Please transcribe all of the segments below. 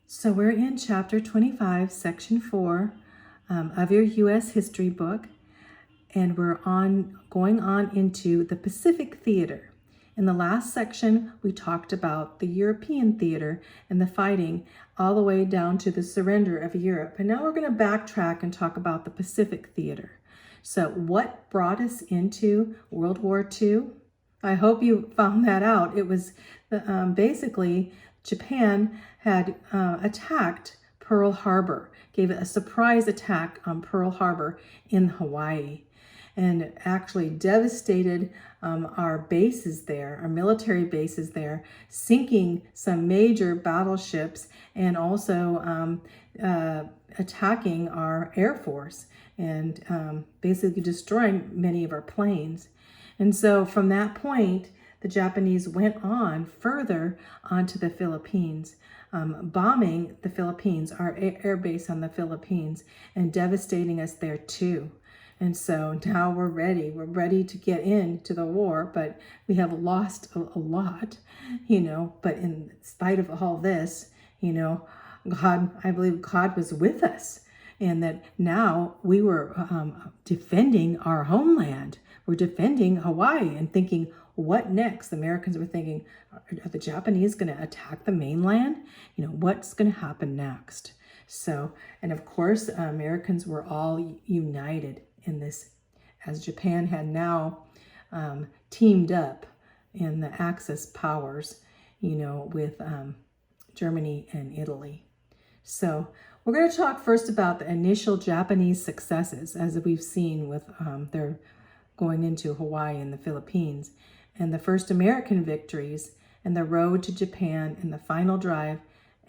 So we're in chapter 25, section 4 of your U.S. history book, and we're going on into the Pacific theater. In the last section, we talked about the European theater and the fighting all the way down to the surrender of Europe. And now we're going to backtrack and talk about the Pacific theater. So what brought us into World War II? I hope you found that out. It was basically Japan had attacked Pearl Harbor, gave a surprise attack on Pearl Harbor in Hawaii, and actually devastated our bases there, our military bases there, sinking some major battleships and also attacking our Air Force and basically destroying many of our planes. And so from that point, the Japanese went on further onto the Philippines, bombing the Philippines, our air base on the Philippines, and devastating us there too. And so now we're ready. We're ready to get into the war, but we have lost a lot, but in spite of all this, I believe God was with us, and that now we were defending our homeland. We're defending Hawaii and thinking, what next? The Americans were thinking, are the Japanese going to attack the mainland? What's going to happen next? So, and of course, Americans were all united in this, as Japan had now teamed up in the Axis powers, with Germany and Italy. So we're going to talk first about the initial Japanese successes, as we've seen with their going into Hawaii and the Philippines, and the first American victories, and the road to Japan, and the final drive,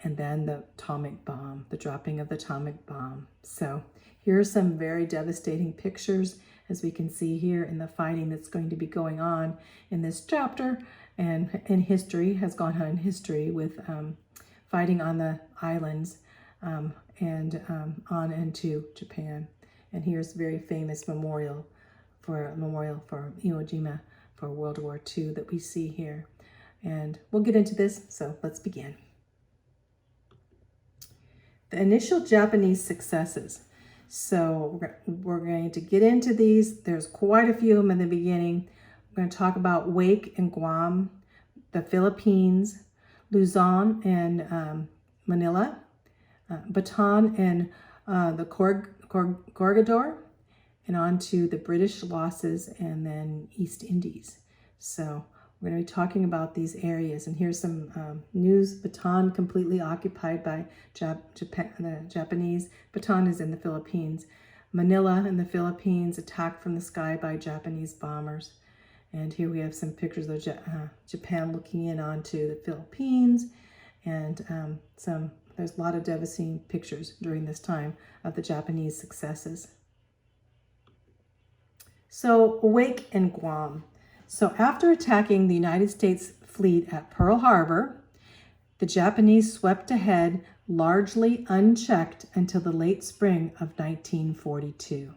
and then the atomic bomb, the dropping of the atomic bomb. So here are some very devastating pictures, as we can see here, in the fighting that's going to be going on in this chapter, and in history, has gone on in history with fighting on the islands and on into Japan. And here's a very famous memorial for Iwo Jima for World War II that we see here. And we'll get into this, so let's begin. The initial Japanese successes. So we're going to get into these. There's quite a few of them in the beginning. We're going to talk about Wake and Guam, the Philippines, Luzon and Manila, Bataan and the Corregidor, and on to the British losses, and then East Indies. So we're going to be talking about these areas. And here's some news. Bataan completely occupied by Japan, the Japanese. Bataan is in the Philippines. Manila in the Philippines, attacked from the sky by Japanese bombers. And here we have some pictures of Japan looking in onto the Philippines. And there's a lot of devastating pictures during this time of the Japanese successes. So Wake and Guam. So after attacking the United States fleet at Pearl Harbor, the Japanese swept ahead largely unchecked until the late spring of 1942.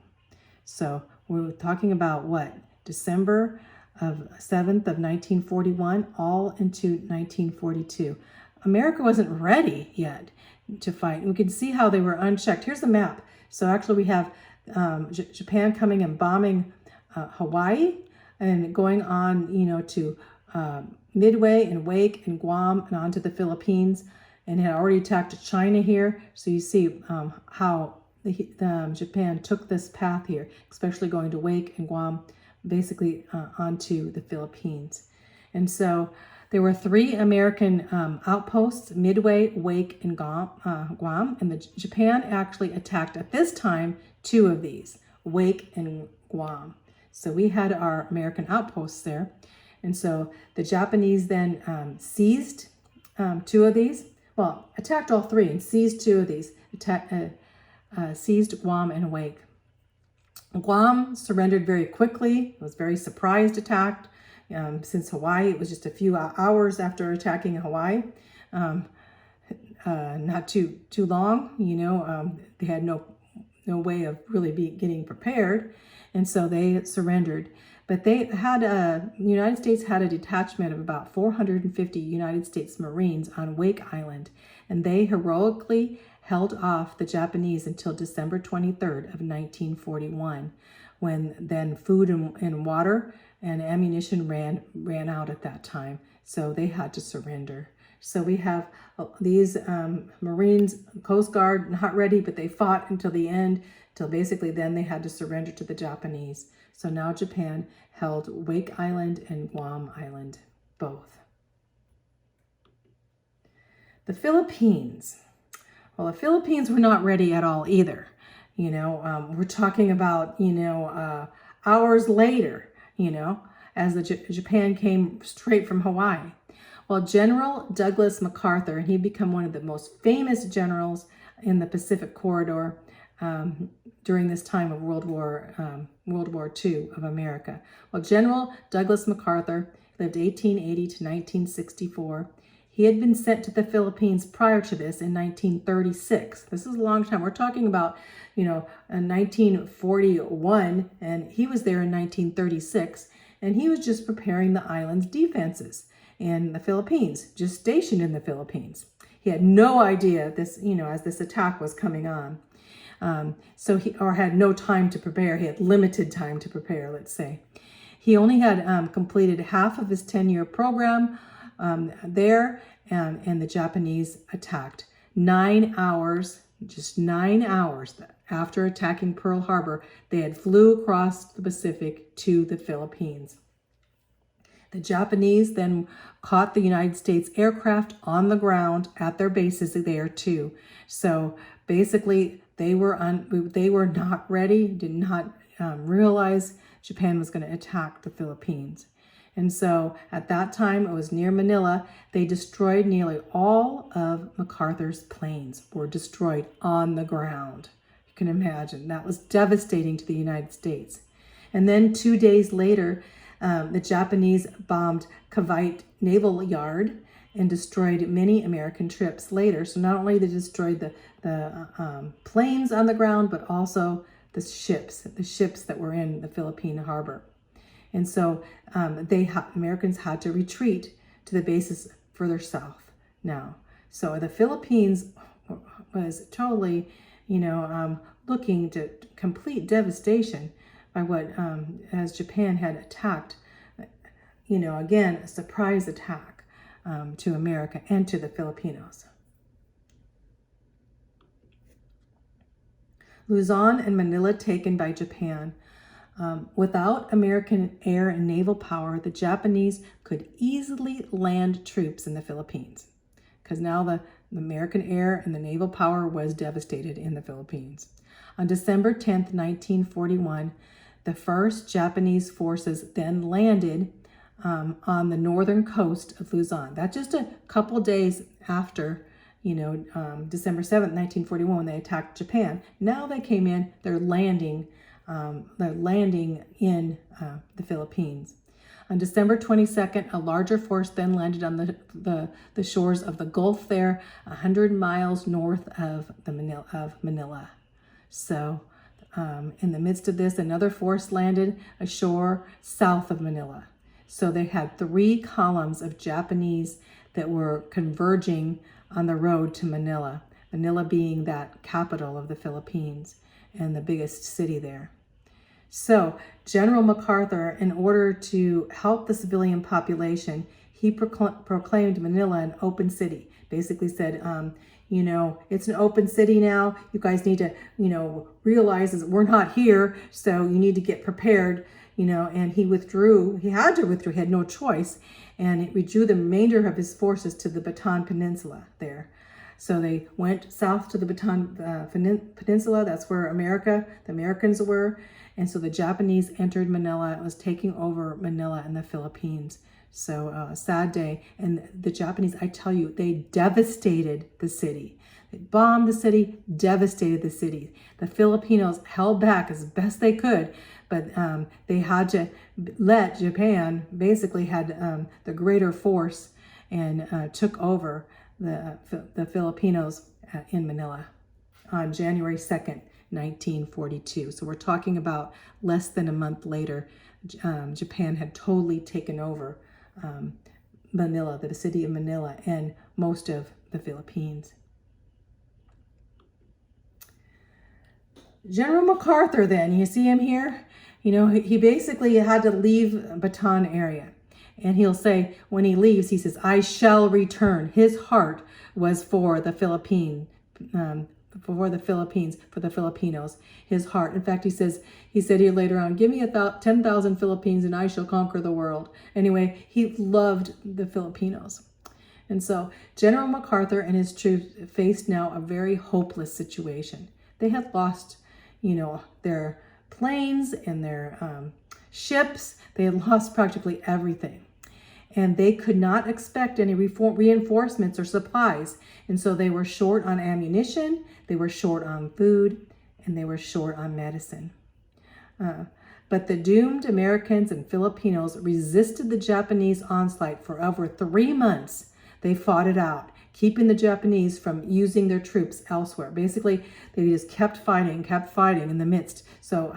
So we're talking about what? December 7th of 1941, all into 1942. America wasn't ready yet to fight. We can see how they were unchecked. Here's the map. So actually we have Japan coming and bombing Hawaii and going on, to Midway and Wake and Guam and on to the Philippines, and had already attacked China here. So you see how Japan took this path here, especially going to Wake and Guam, basically onto the Philippines. And so there were 3 American outposts, Midway, Wake, and Guam, and Japan actually attacked at this time 2 of these, Wake and Guam. So we had our American outposts there. And so the Japanese then seized 2 of these, attacked all 3 and seized 2 of these, seized Guam and Wake. Guam surrendered very quickly. It was very surprised attacked. Since Hawaii, it was just a few hours after attacking Hawaii. Not too long, they had no way of really getting prepared. And so they surrendered. But the United States had a detachment of about 450 United States Marines on Wake Island, and they heroically held off the Japanese until December 23rd of 1941, when then food and water and ammunition ran out at that time, so they had to surrender. So we have these Marines, Coast Guard, not ready, but they fought until the end, till basically then they had to surrender to the Japanese. So now Japan held Wake Island and Guam Island, both. The Philippines. Well, the Philippines were not ready at all either. We're talking about, hours later, as Japan came straight from Hawaii. Well, General Douglas MacArthur, and he became one of the most famous generals in the Pacific Corridor during this time of World War II of America. Well, General Douglas MacArthur lived 1880 to 1964. He had been sent to the Philippines prior to this in 1936. This is a long time. We're talking about, in 1941, and he was there in 1936, and he was just preparing the island's defenses in the Philippines, just stationed in the Philippines. He had no idea this, as this attack was coming on. So he had no time to prepare. He had limited time to prepare, let's say. He only had completed half of his 10-year program there, and the Japanese attacked. 9 hours, just 9 hours after attacking Pearl Harbor, they had flew across the Pacific to the Philippines. The Japanese then caught the United States aircraft on the ground at their bases there too. So basically, they were not ready, did not realize Japan was going to attack the Philippines. And so at that time, it was near Manila. They destroyed nearly all of MacArthur's planes, were destroyed on the ground. You can imagine. That was devastating to the United States. And then 2 days later, the Japanese bombed Cavite Naval Yard and destroyed many American ships later. So not only they destroyed the planes on the ground, but also the ships that were in the Philippine harbor. And so Americans had to retreat to the bases further south now. So the Philippines was totally, looking to complete devastation by what, as Japan had attacked, again, a surprise attack to America and to the Filipinos. Luzon and Manila taken by Japan. Without American air and naval power, the Japanese could easily land troops in the Philippines, because now the American air and the naval power was devastated in the Philippines. On December 10th, 1941, the first Japanese forces then landed on the northern coast of Luzon. That's just a couple days after, December 7th, 1941, when they attacked Japan. Now they came in, they're landing in the Philippines. On December 22nd, a larger force then landed on the shores of the Gulf there, 100 miles north of Manila. So in the midst of this, another force landed ashore south of Manila. So they had 3 columns of Japanese that were converging on the road to Manila, Manila being that capital of the Philippines and the biggest city there. So General MacArthur, in order to help the civilian population, he proclaimed Manila an open city. Basically said, it's an open city now. You guys need to, realize that we're not here, so you need to get prepared, and he withdrew. He had to withdraw. He had no choice. And he withdrew the remainder of his forces to the Bataan Peninsula there. So they went south to the Bataan Peninsula. That's where the Americans were. And so the Japanese entered Manila and was taking over Manila and the Philippines. So a sad day. And the Japanese, I tell you, they devastated the city. They bombed the city, devastated the city. The Filipinos held back as best they could, but they had to let Japan, basically had the greater force, and took over the Filipinos in Manila on January 2nd, 1942. So we're talking about less than a month later Japan had totally taken over Manila, the city of Manila, and most of the Philippines. General MacArthur, then, you see him here? You know, he basically had to leave Bataan area. And he'll say, when he leaves, he says, I shall return. His heart was for the Philippines, for the Filipinos, his heart. In fact, he said here later on, give me 10,000 Philippines and I shall conquer the world. Anyway, he loved the Filipinos. And so General MacArthur and his troops faced now a very hopeless situation. They had lost, you know, their planes and their ships. They had lost practically everything. And they could not expect any reinforcements or supplies. And so they were short on ammunition, they were short on food, and they were short on medicine. But the doomed Americans and Filipinos resisted the Japanese onslaught for over 3 months. They fought it out, keeping the Japanese from using their troops elsewhere. Basically, they just kept fighting in the midst. So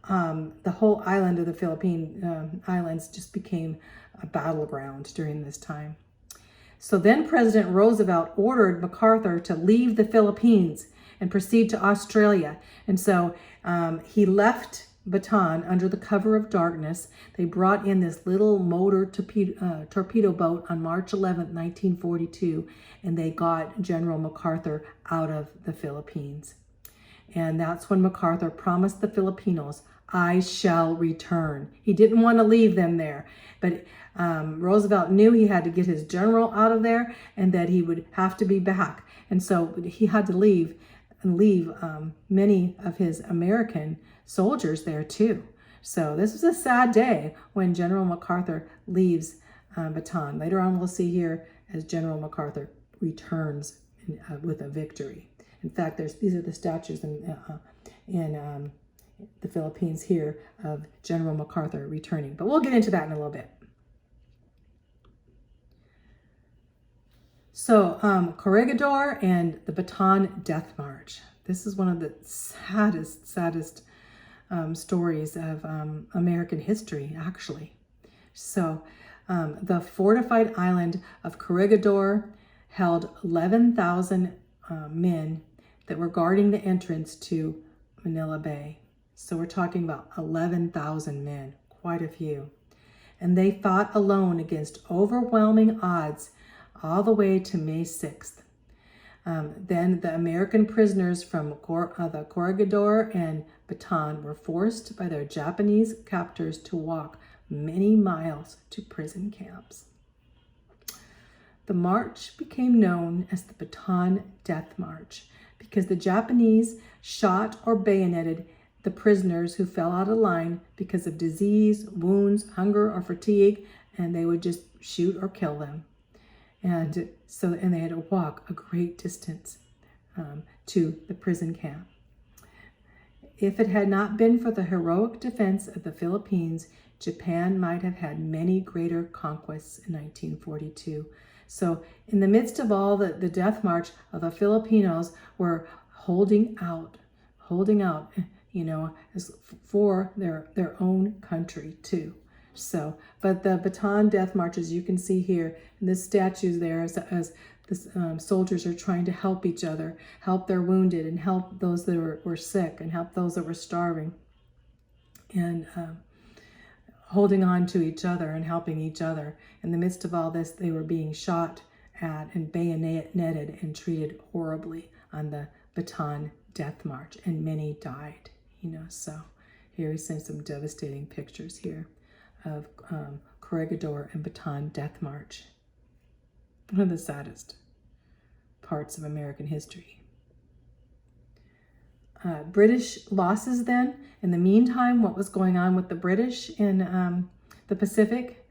the whole island of the Philippine Islands just became a battleground during this time. So then President Roosevelt ordered MacArthur to leave the Philippines and proceed to Australia. And so he left Bataan under the cover of darkness. They brought in this little motor torpedo boat on March 11th, 1942, and they got General MacArthur out of the Philippines. And that's when MacArthur promised the Filipinos, I shall return. He didn't want to leave them there, but Roosevelt knew he had to get his general out of there and that he would have to be back. And so he had to leave many of his American soldiers there too. So this was a sad day when General MacArthur leaves Bataan. Later on, we'll see here as General MacArthur returns with a victory. In fact, these are the statues in the Philippines here of General MacArthur returning. But we'll get into that in a little bit. So Corregidor and the Bataan Death March. This is one of the saddest stories of American history, actually. So the fortified island of Corregidor held 11,000 men that were guarding the entrance to Manila Bay. So we're talking about 11,000 men, quite a few. And they fought alone against overwhelming odds all the way to May 6th. Then the American prisoners from the Corregidor and Bataan were forced by their Japanese captors to walk many miles to prison camps. The march became known as the Bataan Death March because the Japanese shot or bayoneted the prisoners who fell out of line because of disease, wounds, hunger, or fatigue, and they would just shoot or kill them. And they had to walk a great distance to the prison camp. If it had not been for the heroic defense of the Philippines, Japan might have had many greater conquests in 1942. So in the midst of all the death march of the Filipinos were holding out, you know, as for their own country too. So, but the Bataan Death March, as you can see here, and this statue there as the soldiers are trying to help each other, help their wounded and help those that were sick and help those that were starving, and holding on to each other and helping each other. In the midst of all this, they were being shot at and bayoneted and treated horribly on the Bataan Death March, and many died, you know. So here we see some devastating pictures here of Corregidor and Bataan Death March. One of the saddest parts of American history. British losses then. In the meantime, what was going on with the British in the Pacific?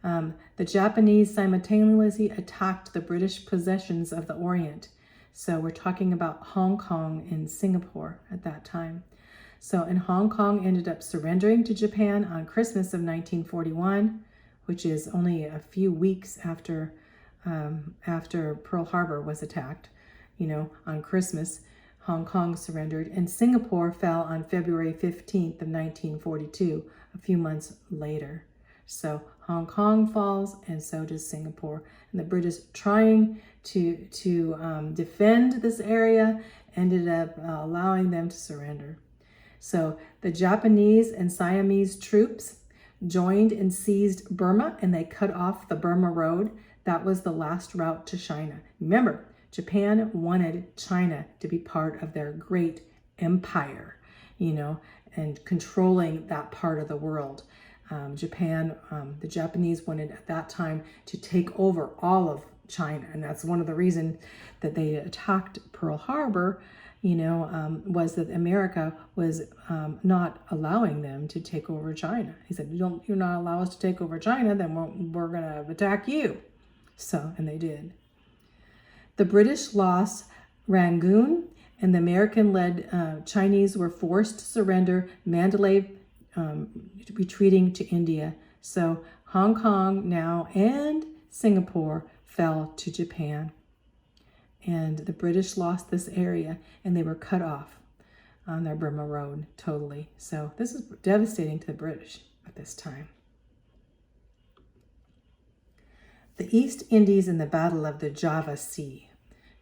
The Japanese simultaneously attacked the British possessions of the Orient. So we're talking about Hong Kong and Singapore at that time. So, and Hong Kong ended up surrendering to Japan on Christmas of 1941, which is only a few weeks after Pearl Harbor was attacked. You know, on Christmas, Hong Kong surrendered, and Singapore fell on February 15th of 1942, a few months later. So Hong Kong falls, and so does Singapore. And the British, trying to defend this area, ended up allowing them to surrender. So the Japanese and Siamese troops joined and seized Burma, and they cut off the Burma Road. That was the last route to China. Remember, Japan wanted China to be part of their great empire, and controlling that part of the world. The Japanese wanted at that time to take over all of China. And that's one of the reasons that they attacked Pearl Harbor, was that America was not allowing them to take over China. He said, you're not allow us to take over China, then we're going to attack you. So, and they did. The British lost Rangoon, and the American-led Chinese were forced to surrender Mandalay, retreating to India. So Hong Kong now and Singapore fell to Japan. And the British lost this area, and they were cut off on their Burma Road totally. So this is devastating to the British at this time. The East Indies in the Battle of the Java Sea.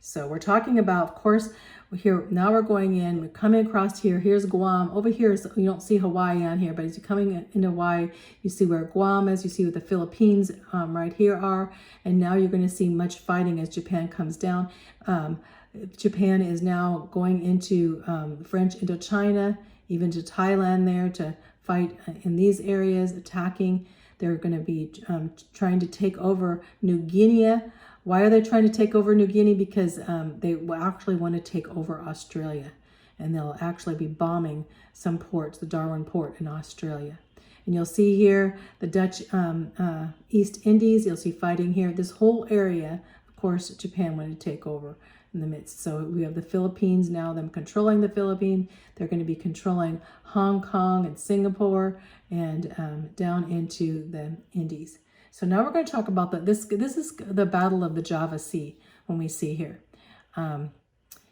So we're talking about, of course, here now we're going in, we're coming across here. Here's Guam. Over here, you don't see Hawaii on here, but as you're coming into Hawaii, you see where Guam is, you see where the Philippines right here are, and now you're going to see much fighting as Japan comes down. Japan is now going into French Indochina, even to Thailand there to fight in these areas, attacking. They're going to be trying to take over New Guinea. Why are they trying to take over New Guinea? Because they actually want to take over Australia, and they'll actually be bombing some ports, the Darwin port in Australia. And you'll see here the Dutch East Indies. You'll see fighting here. This whole area, of course, Japan wanted to take over in the midst. So we have the Philippines now, them controlling the Philippines. They're going to be controlling Hong Kong and Singapore and down into the Indies. So now we're going to talk about this is the Battle of the Java Sea when we see here.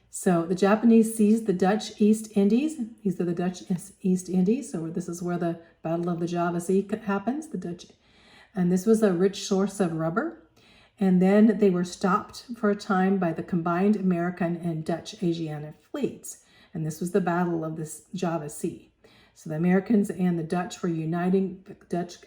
So the Japanese seized the Dutch East Indies. These are the Dutch East Indies. So this is where the Battle of the Java Sea happens. And this was a rich source of rubber. And then they were stopped for a time by the combined American and Dutch Asiatic fleets. And this was the Battle of this Java Sea. So the Americans and the Dutch were uniting. The Dutch,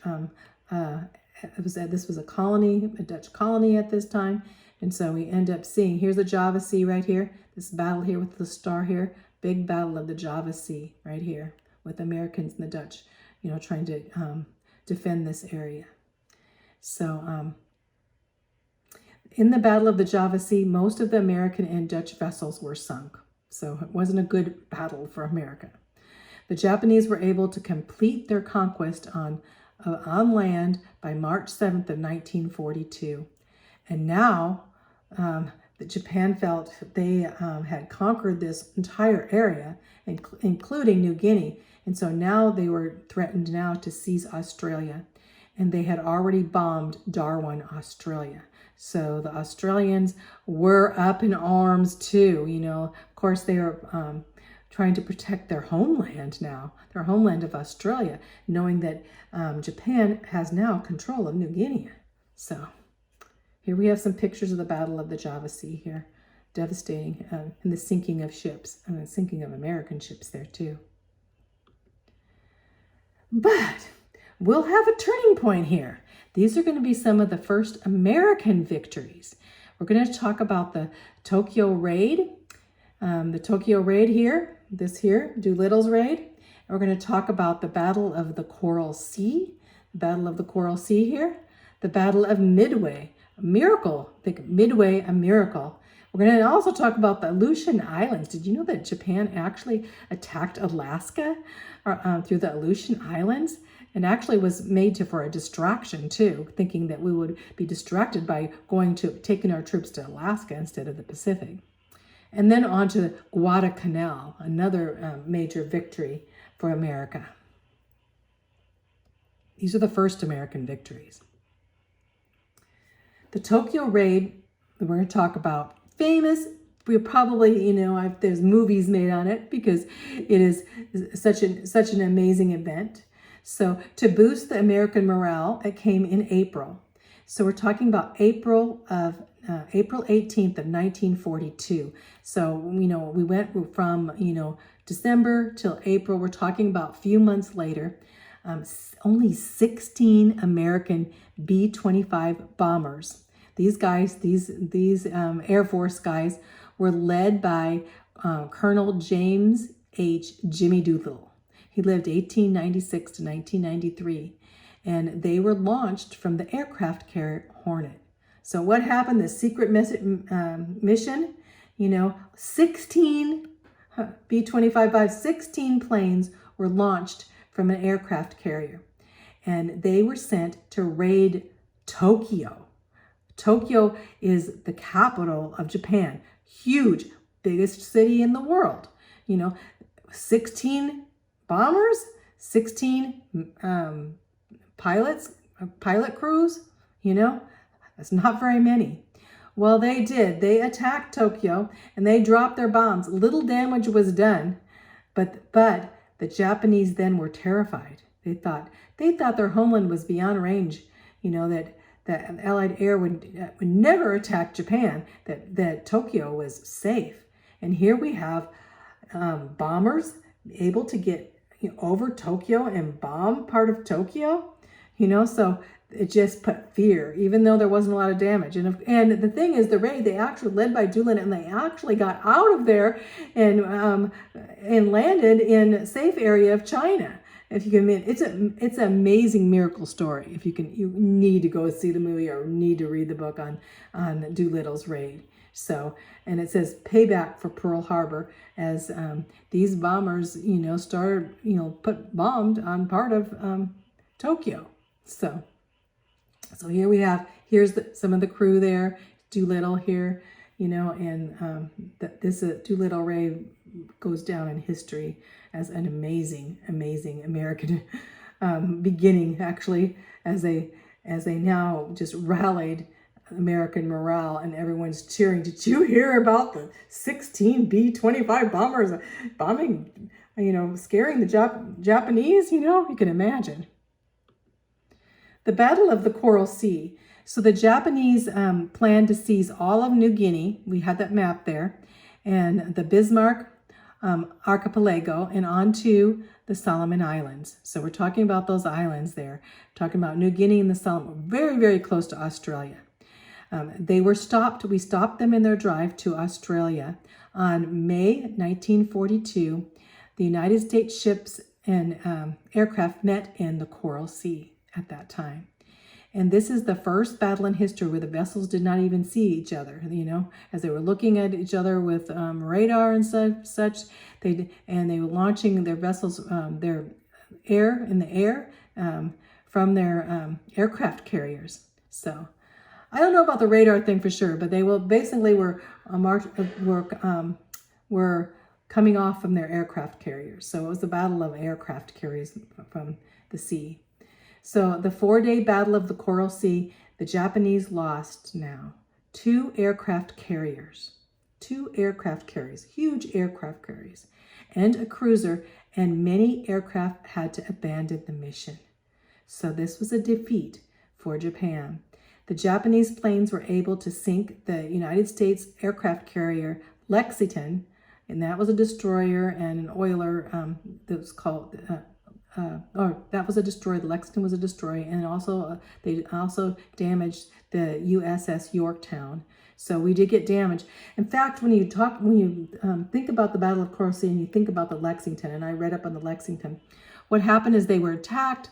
this was a colony, a Dutch colony at this time. And so we end up seeing, here's the Java Sea right here. This battle here with the star here. Big Battle of the Java Sea right here with the Americans and the Dutch, trying to defend this area. So in the Battle of the Java Sea, most of the American and Dutch vessels were sunk. So it wasn't a good battle for America. The Japanese were able to complete their conquest on land by March 7th of 1942. And now Japan felt they had conquered this entire area, including New Guinea. And so now they were threatened now to seize Australia. And they had already bombed Darwin, Australia. So the Australians were up in arms too. Of course, they were trying to protect their homeland now, their homeland of Australia, knowing that Japan has now control of New Guinea. So here we have some pictures of the Battle of the Java Sea here. Devastating, and the sinking of ships, and the sinking of American ships there too. But we'll have a turning point here. These are going to be some of the first American victories. We're going to talk about the Tokyo Raid. The Tokyo Raid here, this here, Doolittle's Raid. And we're going to talk about the Battle of the Coral Sea, the Battle of the Coral Sea here, the Battle of Midway, a miracle, Midway, a miracle. We're going to also talk about the Aleutian Islands. Did you know that Japan actually attacked Alaska through the Aleutian Islands? And actually was made for a distraction too, thinking that we would be distracted by taking our troops to Alaska instead of the Pacific. And then on to Guadalcanal, another major victory for America. These are the first American victories. The Tokyo Raid, we're going to talk about famous we probably, there's movies made on it because it is such an amazing event. So to boost the American morale, it came in April. So we're talking about April 18th of 1942. So, we went from, December till April. We're talking about a few months later. Only 16 American B-25 bombers. These guys, these Air Force guys, were led by Colonel James H. Jimmy Doolittle. He lived 1896 to 1993, and they were launched from the aircraft carrier Hornet. So what happened? The secret mission, 16 B-25 16 planes were launched from an aircraft carrier, and they were sent to raid Tokyo. Tokyo is the capital of Japan, huge, biggest city in the world. 16 bombers, 16 pilot crews, that's not very many. Well, they did. They attacked Tokyo and they dropped their bombs. Little damage was done, but the Japanese then were terrified. They thought their homeland was beyond range. That Allied air would never attack Japan. That Tokyo was safe. And here we have bombers able to get over Tokyo and bomb part of Tokyo. So it just put fear, even though there wasn't a lot of damage. And the thing is, the raid, they actually led by Doolin, and they actually got out of there and landed in a safe area of China. If you can, it's an amazing miracle story. If you can, you need to go see the movie or need to read the book on Doolittle's raid. So, and it says payback for Pearl Harbor, as these bombers, started, bombed on part of Tokyo. So here we have, some of the crew there, Doolittle here, and this Doolittle raid goes down in history as an amazing American beginning, actually, as they now just rallied American morale, and everyone's cheering. Did you hear about the 16 B-25 bombers bombing, scaring the Japanese? You can imagine. The Battle of the Coral Sea. So the Japanese planned to seize all of New Guinea. We had that map there. And the Bismarck archipelago and onto the Solomon Islands. So we're talking about those islands there. Talking about New Guinea and the Solomon. Very, very close to Australia. They were stopped. We stopped them in their drive to Australia. On May 1942, the United States ships and aircraft met in the Coral Sea at that time. And this is the first battle in history where the vessels did not even see each other, as they were looking at each other with radar and such. They were launching their vessels, their air in the air from their aircraft carriers. So I don't know about the radar thing for sure, but they were coming off from their aircraft carriers. So it was the battle of aircraft carriers from the sea. So the 4-day Battle of the Coral Sea, the Japanese lost now 2 aircraft carriers, huge aircraft carriers, and a cruiser, and many aircraft had to abandon the mission. So this was a defeat for Japan. The Japanese planes were able to sink the United States aircraft carrier Lexington, and that was a destroyer, and an oiler that was called... that was a destroyer. The Lexington was a destroyer, and also they also damaged the USS Yorktown. So we did get damaged. In fact, when you think about the Battle of Coral Sea and you think about the Lexington, and I read up on the Lexington, what happened is they were attacked.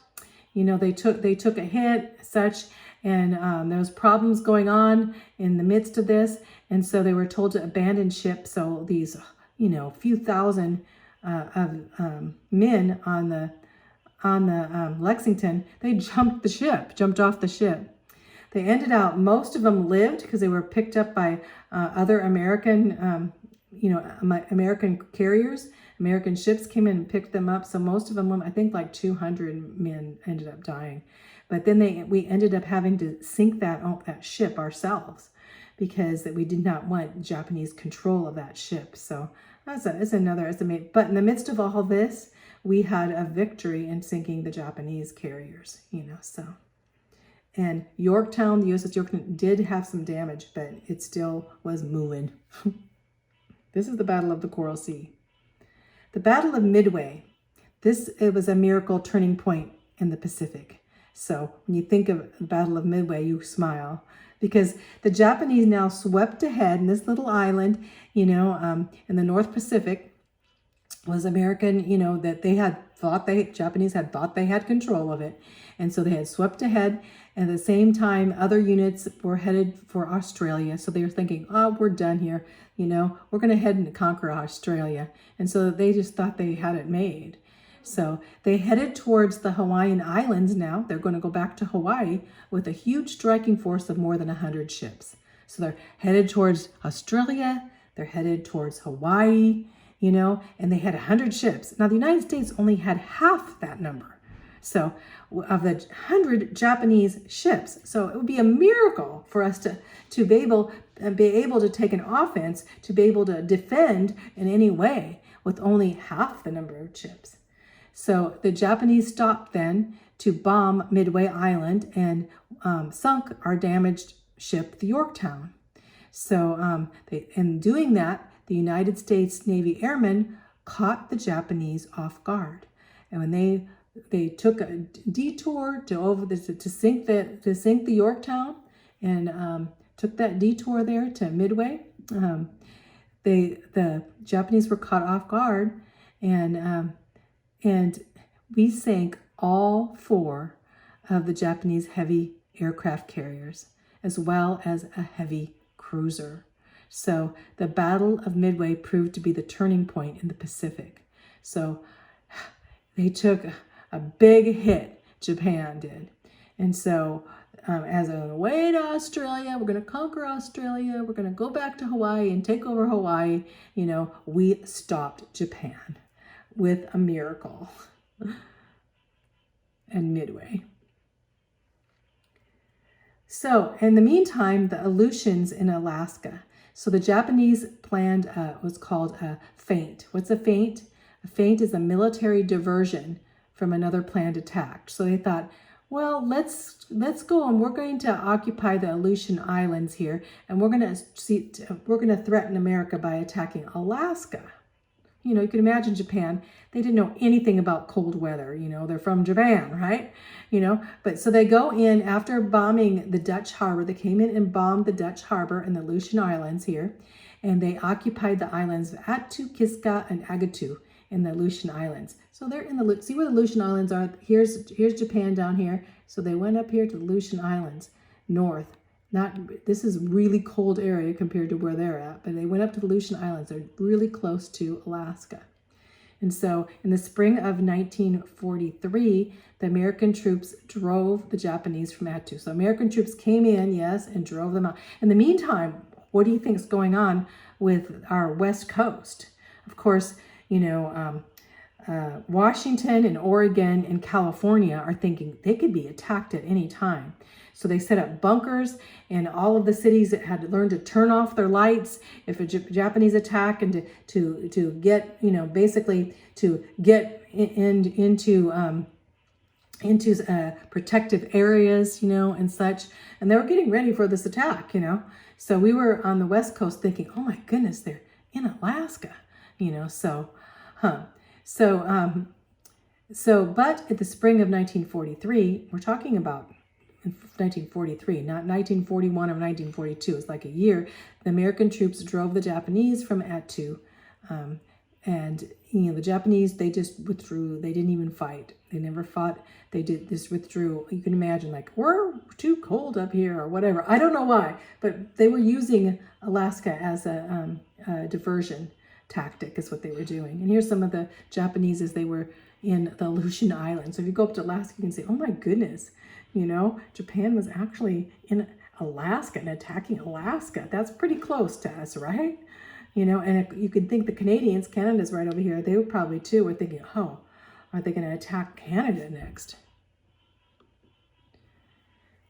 They took a hit, such, and there was problems going on in the midst of this, and so they were told to abandon ship. So these, few thousand men on the Lexington, they jumped off the ship. They ended out, most of them lived because they were picked up by other American, American carriers. American ships came in and picked them up. So most of them, I think like 200 men ended up dying. But then we ended up having to sink that ship ourselves. because we did not want Japanese control of that ship. So that's another estimate. But in the midst of all this, we had a victory in sinking the Japanese carriers, so. And Yorktown, the USS Yorktown, did have some damage, but it still was moving. This is the Battle of the Coral Sea. The Battle of Midway. It was a miracle turning point in the Pacific. So when you think of the Battle of Midway, you smile, because the Japanese now swept ahead in this little island, in the North Pacific. Was American, that Japanese had thought they had control of it. And so they had swept ahead. And at the same time, other units were headed for Australia. So they were thinking, oh, we're done here. We're going to head and conquer Australia. And so they just thought they had it made. So they headed towards the Hawaiian Islands now. They're going to go back to Hawaii with a huge striking force of more than 100 ships. So they're headed towards Australia. They're headed towards Hawaii. And they had 100 ships. Now, the United States only had half that number. So, of the 100 Japanese ships. So, it would be a miracle for us to be able to take an offense, to be able to defend in any way with only half the number of ships. So, the Japanese stopped then to bomb Midway Island and sunk our damaged ship, the Yorktown. So, in doing that, the United States Navy airmen caught the Japanese off guard. And when they took a detour to sink the Yorktown, and took that detour there to Midway, the Japanese were caught off guard, and we sank all 4 of the Japanese heavy aircraft carriers, as well as a heavy cruiser. So the Battle of Midway proved to be the turning point in the Pacific. So they took a big hit, Japan did. And so as on the way to Australia, we're going to conquer Australia, we're going to go back to Hawaii and take over Hawaii, we stopped Japan with a miracle. And Midway. So in the meantime, the Aleutians in Alaska. So the Japanese planned was called a feint. What's a feint? A feint is a military diversion from another planned attack. So they thought, well, let's go and we're going to occupy the Aleutian Islands here, and we're going to threaten America by attacking Alaska. You can imagine Japan. They didn't know anything about cold weather. They're from Japan, right? But so they go in after bombing the Dutch harbor. They came in and bombed the Dutch harbor in the Aleutian Islands here. And they occupied the islands of Attu, Kiska, and Agatu in the Aleutian Islands. So they're see where the Aleutian Islands are? Here's Japan down here. So they went up here to the Aleutian Islands, north. This is really cold area compared to where they're at, but they went up to the Aleutian Islands. They're really close to Alaska. And so in the spring of 1943, the American troops drove the Japanese from Attu. So American troops came in, yes, and drove them out. In the meantime, what do you think is going on with our West Coast? Of course, Washington and Oregon and California are thinking they could be attacked at any time. So they set up bunkers, and all of the cities had to learn to turn off their lights if a Japanese attack, and to get, basically to get into protective areas, and such. And they were getting ready for this attack, So we were on the West Coast thinking, oh my goodness, they're in Alaska, but at the spring of 1943, we're talking about 1943, not 1941 or 1942. It's like a year. The American troops drove the Japanese from Attu, and the Japanese, they just withdrew. They didn't even fight. They never fought. They just withdrew. You can imagine, like, we're too cold up here or whatever. I don't know why, but they were using Alaska as a diversion tactic is what they were doing. And here's some of the Japanese as they were in the Aleutian Islands. So if you go up to Alaska, you can say, oh my goodness, Japan was actually in Alaska and attacking Alaska. That's pretty close to us, right? And you could think the Canadians, Canada's right over here, they would probably too were thinking, oh, are they going to attack Canada next?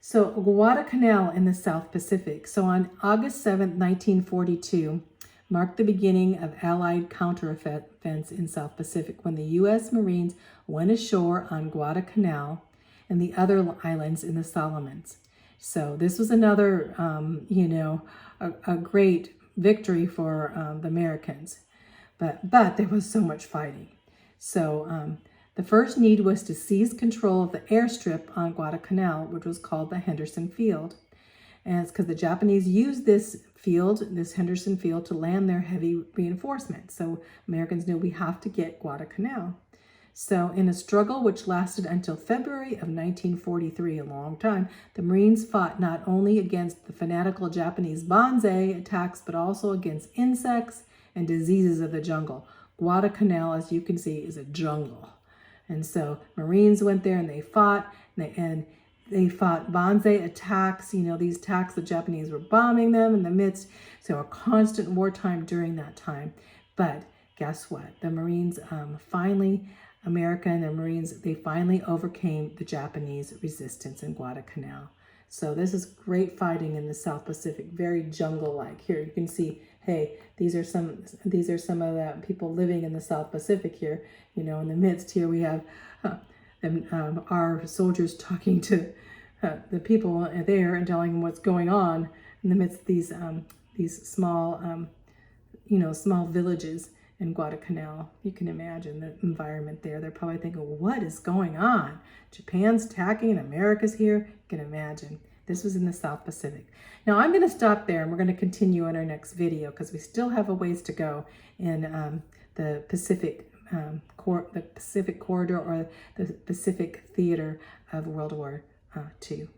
So Guadalcanal in the South Pacific. So on August 7th, 1942, marked the beginning of Allied counteroffense in South Pacific when the U.S. Marines went ashore on Guadalcanal and the other islands in the Solomons. So this was another, a great victory for the Americans. But there was so much fighting. So the first need was to seize control of the airstrip on Guadalcanal, which was called the Henderson Field. And it's because the Japanese used this Henderson Field, to land their heavy reinforcements. So Americans knew we have to get Guadalcanal. So in a struggle which lasted until February of 1943, a long time, the Marines fought not only against the fanatical Japanese Banzai attacks, but also against insects and diseases of the jungle. Guadalcanal, as you can see, is a jungle. And so Marines went there and they fought, and they fought Banzai attacks, these attacks, the Japanese were bombing them in the midst. So a constant wartime during that time. But guess what? The Marines America and the Marines, they finally overcame the Japanese resistance in Guadalcanal. So this is great fighting in the South Pacific, very jungle-like. Here you can see, hey, these are some of the people living in the South Pacific here. In the midst here we have our soldiers talking to the people there and telling them what's going on in the midst of these small, small villages in Guadalcanal. You can imagine the environment there. They're probably thinking, what is going on? Japan's attacking and America's here. You can imagine. This was in the South Pacific. Now I'm going to stop there and we're going to continue in our next video because we still have a ways to go in the Pacific Corridor, or the Pacific Theater of World War II.